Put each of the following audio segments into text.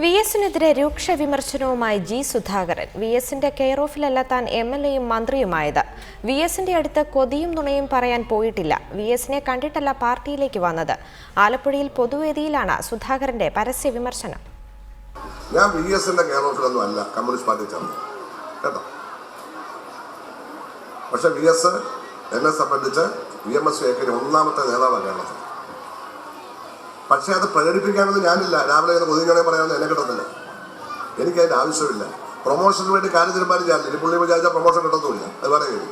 V എസിനെതിരെ രൂക്ഷ വിമർശനവുമായി G Sudhakaran. V എസിന്റെ കെയർ ഓഫിലല്ല താൻ MLA-യും മന്ത്രിയുമായത്. വി എസിന്റെ അടുത്ത് കൊതിയും നുണയും പറയാൻ പോയിട്ടില്ല. വി എസിനെ കണ്ടിട്ടല്ല പാർട്ടിയിലേക്ക് വന്നത്. ആലപ്പുഴയിൽ പൊതുവേദിയിലാണ് സുധാകരന്റെ പരസ്യ വിമർശനം. ഞാൻ വി എസിന്റെ കെയർ ഓഫിലൊന്നും അല്ല കമ്മ്യൂണിസ്റ്റ് പാർട്ടി ചേർന്നു കേട്ടോ. പക്ഷെ വി എസ് എന്നെ സംബന്ധിച്ച് VMS ഒന്നാമത്തെ നേതാവാണ് കേരളത്തിൽ. പക്ഷേ അത് പ്രകടിപ്പിക്കാനൊന്നും ഞാനില്ല. രാവിലെ കൊതിങ്ങനെ പറയാനൊന്നും എന്നെ കിട്ടുന്നില്ല. എനിക്കതിൻ്റെ ആവശ്യമില്ല. പ്രൊമോഷന് വേണ്ടി കാര്യം തീരുമാനം ചെയ്യാറില്ല. ഇനി പുള്ളി വിചാരിച്ചാൽ പ്രൊമോഷൻ കിട്ടത്തുമില്ല. അത് പറയുക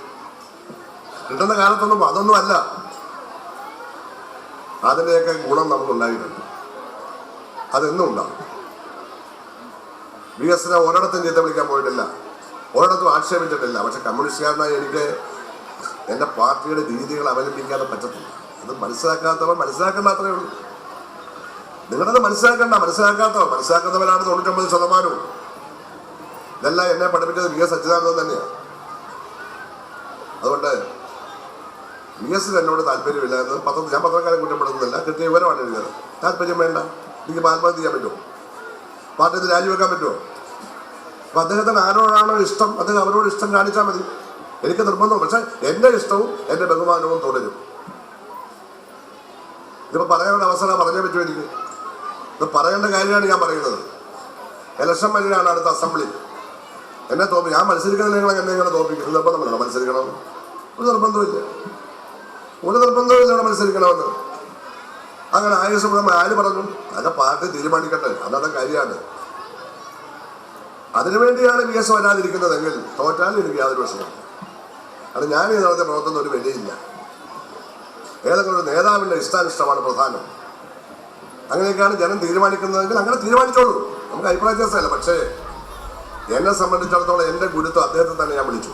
കിട്ടുന്ന കാലത്തൊന്നും അതൊന്നും അല്ല. അതിൻ്റെയൊക്കെ ഗുണം നമുക്കുണ്ടായിട്ടുണ്ട്. അതെന്നും ഉണ്ടാകും. വി എസിനെ ഒരിടത്തും ചീത്ത വിളിക്കാൻ പോയിട്ടില്ല, ഒരിടത്തും ആക്ഷേപിച്ചിട്ടില്ല. പക്ഷെ കമ്മ്യൂണിസ്റ്റുകാരനായി എനിക്ക് എൻ്റെ പാർട്ടിയുടെ രീതികൾ അവലംബിക്കാതെ പറ്റത്തില്ല. അത് മനസ്സിലാക്കാത്തവർ മനസ്സിലാക്കേണ്ട അത്രയേ ഉള്ളൂ. നിങ്ങളത് മനസ്സിലാക്കാത്തവരാണ് 99%. ഇതെല്ലാം എന്നെ പഠിപ്പിച്ചത് VS അച്യുതാനന്ദൻ തന്നെയാണ്. അതുകൊണ്ട് VS എന്നോട് താല്പര്യമില്ല എന്ന് ഞാൻ പത്രക്കാരെ കുറ്റപ്പെടുത്തുന്നില്ല. കിട്ടിയ വിവരമാണ് എഴുതിയത്. താല്പര്യം വേണ്ട, എനിക്ക് ആത്മഹത്യ ചെയ്യാൻ പറ്റുമോ? പാർട്ടിയിൽ രാജിവെക്കാൻ പറ്റുമോ? അപ്പം അദ്ദേഹത്തിന് ആരോടാണോ ഇഷ്ടം അദ്ദേഹം അവരോട് ഇഷ്ടം കാണിച്ചാൽ മതി. എനിക്ക് നിർബന്ധവും. പക്ഷെ എൻ്റെ ഇഷ്ടവും എൻ്റെ ബഹുമാനവും തുടരും. ഇതിപ്പോൾ പറയാനുള്ള അവസരം പറഞ്ഞേ പറ്റുമോ? എനിക്ക് ഇത് പറയേണ്ട കാര്യമാണ് ഞാൻ പറയുന്നത്. ഇലക്ഷൻ വഴിയാണ് അടുത്ത അസംബ്ലി. എന്നെ ഞാൻ മത്സരിക്കുന്ന എന്നെ ഇങ്ങനെ തോപ്പിക്കും. നിർബന്ധമില്ല മത്സരിക്കണം. ഒരു നിർബന്ധമില്ല ഇവിടെ മത്സരിക്കണമെന്ന്. അങ്ങനെ ആയുസ് ആര് പറഞ്ഞു? അതൊക്കെ പാർട്ടി തീരുമാനിക്കട്ടെ. അന്നത്തെ കാര്യമാണ്. അതിനുവേണ്ടിയാണ് VS വരാതിരിക്കുന്നതെങ്കിൽ തോറ്റാലും എനിക്ക് യാതൊരു പ്രശ്നമില്ല. അത് ഞാൻ ഈ നടത്തിയ പ്രവർത്തനം ഒരു വിലയില്ല. ഏതൊക്കെ ഒരു നേതാവിൻ്റെ ഇഷ്ടാനിഷ്ടമാണ് പ്രധാനം. അങ്ങനെയൊക്കെയാണ് ജനം തീരുമാനിക്കുന്നതെങ്കിൽ അങ്ങനെ തീരുമാനിച്ചോളൂ. നമുക്ക് അഭിപ്രായ വ്യത്യാസമല്ല. പക്ഷേ എന്നെ സംബന്ധിച്ചിടത്തോളം എൻ്റെ ഗുരുത്വം അദ്ദേഹത്തെ തന്നെ ഞാൻ വിളിച്ചു.